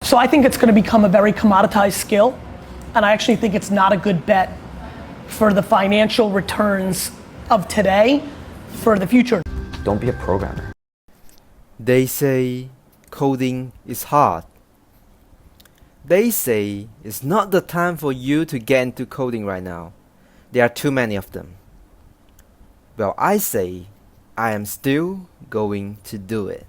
So I think it's going to become a very commoditized skill, and I actually think it's not a good bet for the financial returns of today for the future. Don't be a programmer. They say coding is hard. They say it's not the time for you to get into coding right now. There are too many of them. Well, I say I am still going to do it.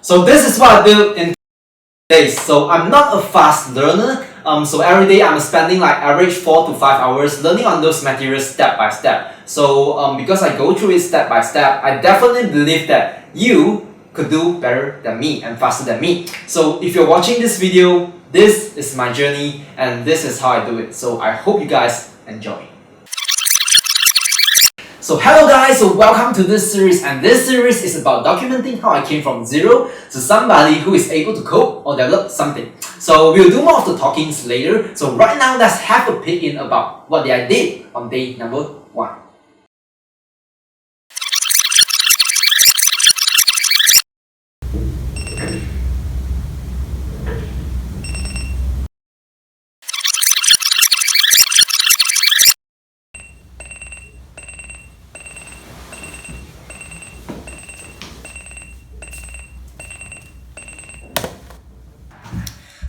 So this is what I built in days. So I'm not a fast learner. So every day I'm spending like average 4 to 5 hours learning on those materials step by step. So because I go through it step by step, I definitely believe that you could do better than me and faster than me. So if you're watching this video, this is my journey and this is how I do it. So I hope you guys enjoy. So hello guys, so welcome to this series, and this series is about documenting how I came from zero to somebody who is able to code or develop something. So we'll do more of the talkings later. So right now let's have a peek in about what I did on day number 1.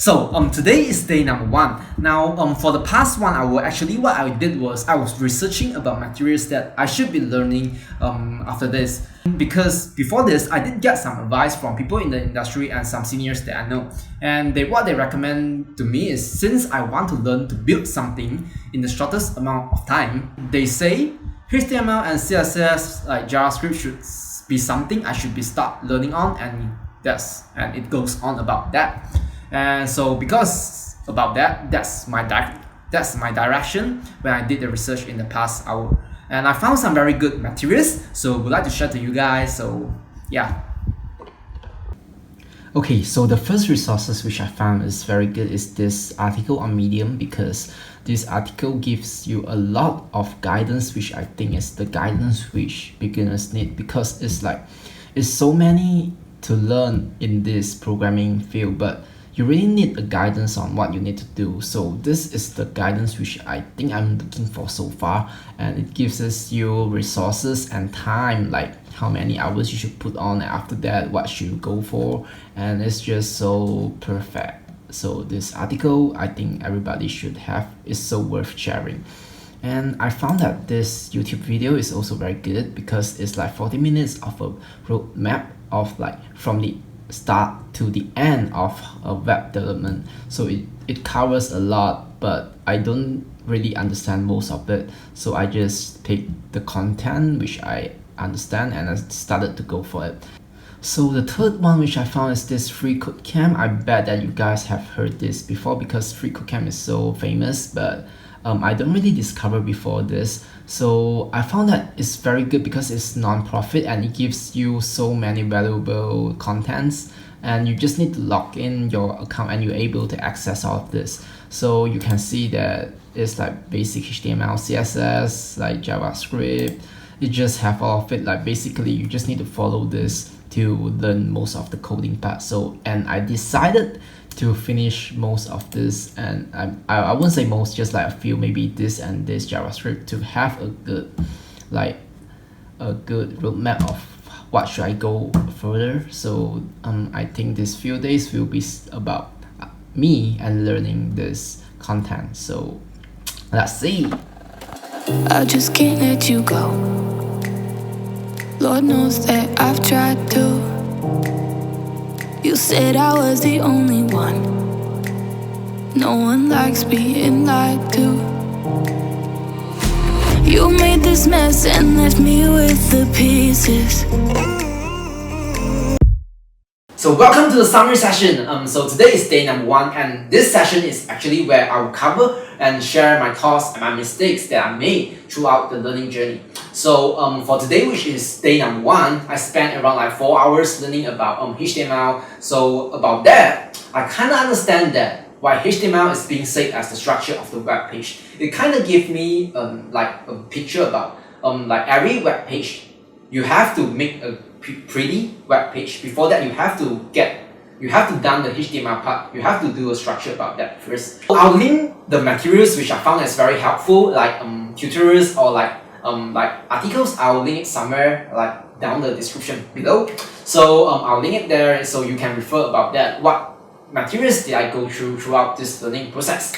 So today is day number 1. Now for the past 1 hour, actually what I did was I was researching about materials that I should be learning after this. Because before this, I did get some advice from people in the industry and some seniors that I know. And what they recommend to me is, since I want to learn to build something in the shortest amount of time, they say HTML and CSS like JavaScript should be something I should be start learning on, and it goes on about that. And so because about that, that's my direction when I did the research in the past hour. And I found some very good materials, so would like to share to you guys. So yeah. Okay, so the first resources which I found is very good is this article on Medium, because this article gives you a lot of guidance, which I think is the guidance which beginners need, because it's so many to learn in this programming field, but you really need a guidance on what you need to do. So this is the guidance which I think I'm looking for so far, and it gives us you resources and time, like how many hours you should put on, and after that what should you go for, and it's just so perfect. So this article, I think everybody should have, is so worth sharing. And I found that this YouTube video is also very good, because it's like 40 minutes of a roadmap of like from the start to the end of a web development. So it covers a lot, but I don't really understand most of it, so I just picked the content which I understand and I started to go for it. So the third one which I found is this FreeCodeCamp. I bet that you guys have heard this before, because FreeCodeCamp is so famous, but I don't really discover before this. So I found that it's very good because it's non-profit and it gives you so many valuable contents, and you just need to log in your account and you're able to access all of this. So you can see that it's like basic HTML, CSS, like JavaScript. You just have all of it. Like basically you just need to follow this to learn most of the coding part. And I decided to finish most of this, and I wouldn't say most, just like a few, maybe this and this JavaScript, to have a good roadmap of what should I go further. So I think this few days will be about me and learning this content. So let's see. I just can't let you go. Lord knows that I've tried to. You said I was the only one. No one likes being lied to. You made this mess and left me with the pieces. So welcome to the summary session. So today is day number 1, and this session is actually where I will cover and share my thoughts and my mistakes that I made throughout the learning journey. So for today, which is day number 1, I spent around like 4 hours learning about HTML. So about that, I kind of understand that why HTML is being said as the structure of the web page. It kind of gives me like a picture about like every web page, you have to make a pretty web page. Before that, you have to done the HTML part. You have to do a structure about that first. I'll link the materials which I found as very helpful, like tutorials or like articles. I'll link it somewhere like down the description below. So I'll link it there so you can refer about that. What materials did I go through throughout this learning process?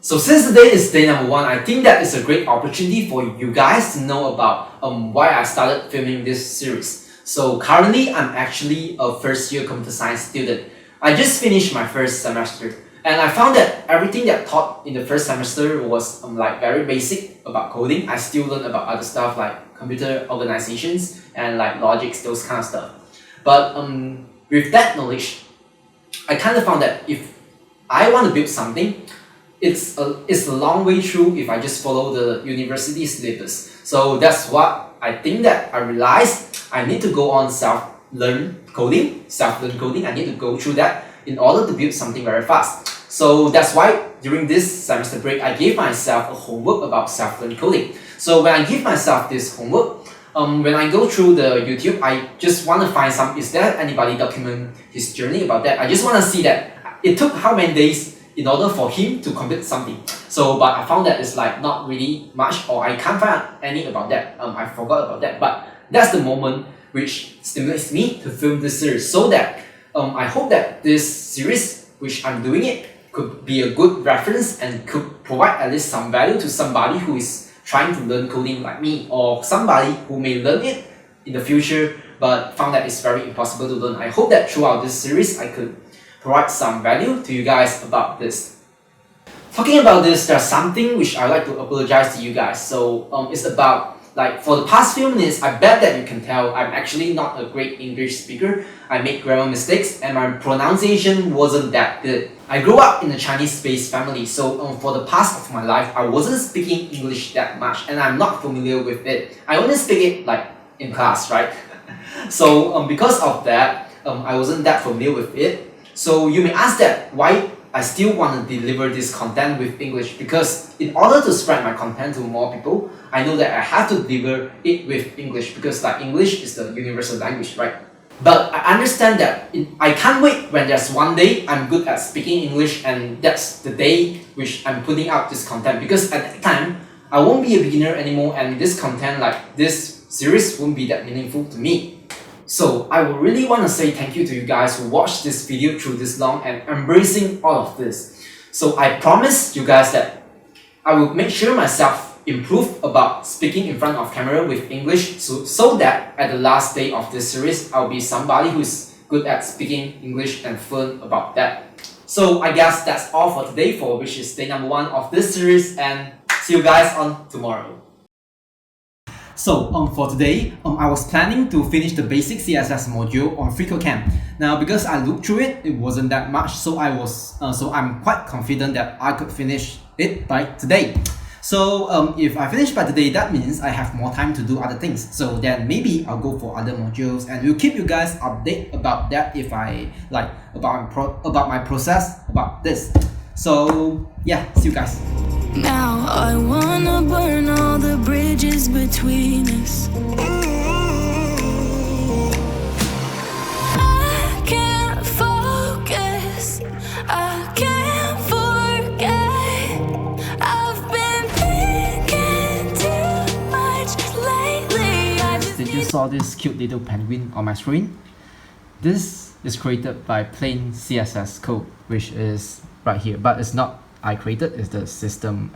So since today is day number 1, I think that is a great opportunity for you guys to know about why I started filming this series. So currently, I'm actually a first year computer science student. I just finished my first semester, and I found that everything that taught in the first semester was like very basic about coding. I still learn about other stuff like computer organizations and like logics, those kind of stuff. But with that knowledge, I kind of found that if I want to build something, it's a long way through if I just follow the university syllabus. So that's what I think that I realized I need to go on self-learn coding. I need to go through that in order to build something very fast. So that's why during this semester break, I gave myself a homework about self-learn coding. So when I give myself this homework, when I go through the YouTube, I just want to find is there anybody document his journey about that? I just want to see that it took how many days in order for him to complete something. So, but I found that it's like not really much, or I can't find any about that. I forgot about that. But that's the moment which stimulates me to film this series, so that I hope that this series, which I'm doing it, could be a good reference and could provide at least some value to somebody who is trying to learn coding like me, or somebody who may learn it in the future but found that it's very impossible to learn. I hope that throughout this series, I could provide some value to you guys about this. Talking about this, there's something which I like to apologize to you guys. So it's about, like, for the past few minutes, I bet that you can tell I'm actually not a great English speaker. I make grammar mistakes and my pronunciation wasn't that good. I grew up in a Chinese-based family, so for the past of my life, I wasn't speaking English that much and I'm not familiar with it. I only speak it like in class, right? So because of that, I wasn't that familiar with it. So you may ask that why I still want to deliver this content with English, because in order to spread my content to more people, I know that I have to deliver it with English, because like English is the universal language, right? But I understand that I can't wait when there's one day I'm good at speaking English and that's the day which I'm putting out this content, because at that time I won't be a beginner anymore and this content, like this series, won't be that meaningful to me. So I would really want to say thank you to you guys who watched this video through this long and embracing all of this. So I promise you guys that I will make sure myself improve about speaking in front of camera with English, so that at the last day of this series, I'll be somebody who's good at speaking English and fluent about that. So I guess that's all for today, which is day number 1 of this series, and see you guys on tomorrow. So for today, I was planning to finish the basic CSS module on FreeCodeCamp. Now because I looked through it, it wasn't that much, so I'm quite confident that I could finish it by today. So if I finish by today, that means I have more time to do other things. So then maybe I'll go for other modules and we'll keep you guys updated about that if I like about my process about this. So yeah, see you guys. Now I wanna burn all the bridges between us. I can't focus, I can't forget. I've been thinking too much lately. Did you saw this cute little penguin on my screen? This is created by plain CSS code, which is right here, but it's not I created, is the system.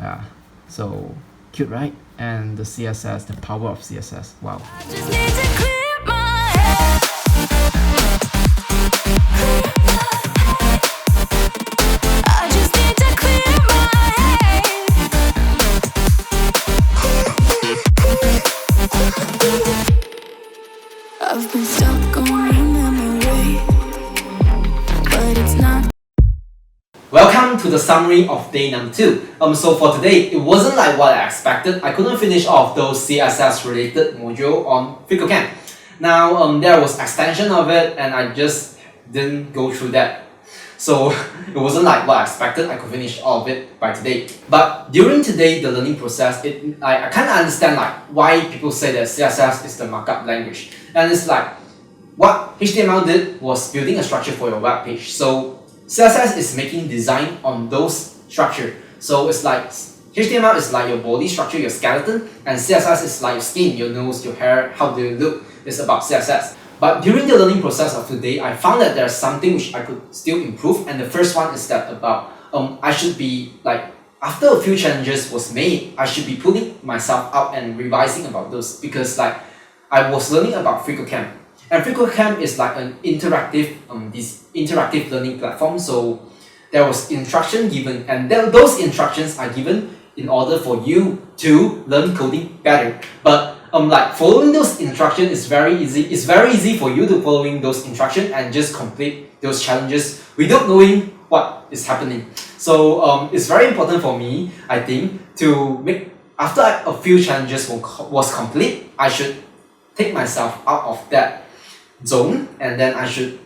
So cute, right? And the CSS, the power of CSS, wow. I just need to clear my head. I just need to clear my head. I've been stuck on your memory, but it's not. Welcome to the summary of day number 2. So for today, it wasn't like what I expected. I couldn't finish off those CSS related module on FreeCodeCamp. Now there was extension of it and I just didn't go through that. So it wasn't like what I expected. I could finish all of it by today. But during today, the learning process, I kind of understand like why people say that CSS is the markup language. And it's like what HTML did was building a structure for your web page. So CSS is making design on those structure. So it's like HTML is like your body structure, your skeleton, and CSS is like your skin, your nose, your hair, how do you look. It's about CSS. But during the learning process of today, I found that there's something which I could still improve. And the first one is that about I should be like, after a few challenges was made, I should be pulling myself up and revising about those, because like I was learning about FreeCodeCamp. And FreeCodeCamp is like an interactive this interactive learning platform. So there was instruction given, and those instructions are given in order for you to learn coding better. But like following those instructions is very easy. It's very easy for you to following those instructions and just complete those challenges without knowing what is happening. So it's very important for me, I think, to make, after a few challenges was complete, I should take myself out of that zone, and then I should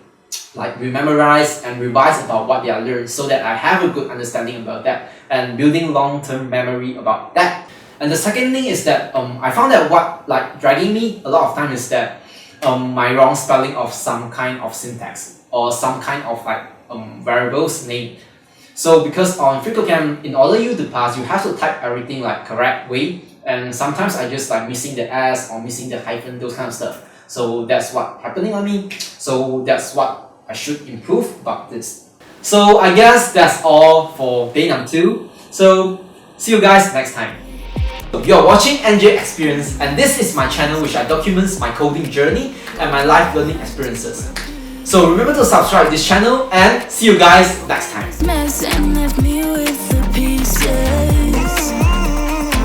like rememorize and revise about what they are learned, so that I have a good understanding about that and building long-term memory about that. And the second thing is that I found that what like dragging me a lot of time is that my wrong spelling of some kind of syntax or some kind of like variables name. So because on FreeCodeCamp, in order you to pass, you have to type everything like correct way, and sometimes I just like missing the S or missing the hyphen, those kind of stuff. So that's what happening on me. So that's what I should improve about this. So I guess that's all for day number 2. So see you guys next time. You're watching NJ Experience, and this is my channel which I documents my coding journey and my life learning experiences. So remember to subscribe to this channel, and see you guys next time. Mess and left me with